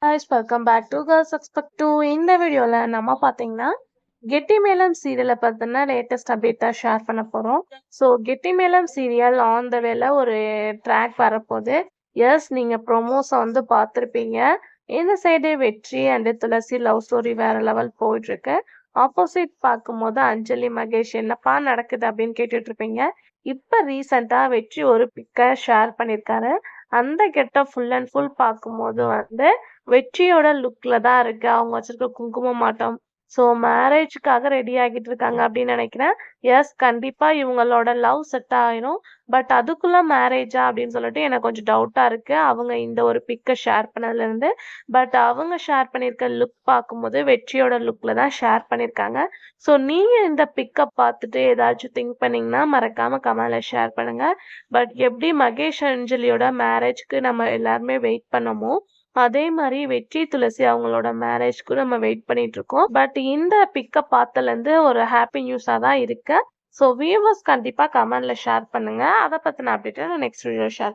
guys, welcome back to Girls Expect 2. இந்த வீடியோல நம்ம பார்த்தீங்கன்னா கெட்டி மேளம் சீரியலை பத்தின லேட்டஸ்ட் அப்டேட்டா ஷேர் பண்ண போறோம். ஸோ கெட்டி மேளம் சீரியல் ஆன் த வேல ஒரு ட்ராக் வரப்போகுது. எஸ், நீங்க ப்ரொமோஸை பார்த்துருப்பீங்க. இந்த சைடு வெற்றி அண்ட் துளசி லவ் ஸ்டோரி வேற லெவல் போயிட்டு இருக்கு. ஆப்போசிட் பார்க்கும்போது அஞ்சலி மகேஷ் என்னப்பா நடக்குது அப்படின்னு கேட்டுட்டு இருப்பீங்க. இப்ப ரீசெண்டா வெற்றி ஒரு பிக்கை ஷேர் பண்ணியிருக்காரு. அந்த கெட்டப் ஃபுல் அண்ட் ஃபுல் பார்க்கும்போது வெற்றியோட லுக்ல தான் இருக்கு. அவங்க வச்சிருக்க குங்கும மாட்டம். ஸோ மேரேஜ்க்காக ரெடி ஆகிட்டு இருக்காங்க அப்படின்னு நினைக்கிறேன். எஸ், கண்டிப்பா இவங்களோட லவ் செட் ஆயிரும். பட் அதுக்குள்ள மேரேஜா அப்படின்னு சொல்லிட்டு எனக்கு கொஞ்சம் டவுட்டா இருக்கு. அவங்க இந்த ஒரு பிக்கை ஷேர் பண்ணதுல இருந்து. பட் அவங்க ஷேர் பண்ணியிருக்க லுக் பார்க்கும்போது வெற்றியோட லுக்ல தான் ஷேர் பண்ணியிருக்காங்க. ஸோ நீங்க இந்த பிக்கை பார்த்துட்டு ஏதாச்சும் திங்க் பண்ணீங்கன்னா மறக்காம கமெண்ட்ல ஷேர் பண்ணுங்க. பட் எப்படி மகேஷ் அஞ்சலியோட மேரேஜ்க்கு நம்ம எல்லாருமே வெயிட் பண்ணமோ, அதே மாதிரி வெற்றி துளசி அவங்களோட மேரேஜ்க்கு நம்ம வெயிட் பண்ணிட்டு இருக்கோம். பட் இந்த பிக்கப் பார்த்ததுலேருந்து ஒரு ஹாப்பி நியூஸா தான் இருக்கு. ஸோ வியூவர்ஸ் கண்டிப்பா கமெண்ட்ல ஷேர் பண்ணுங்க. அதை பத்தின அப்டேட்டை நான் நெக்ஸ்ட் வீடியோ ஷேர்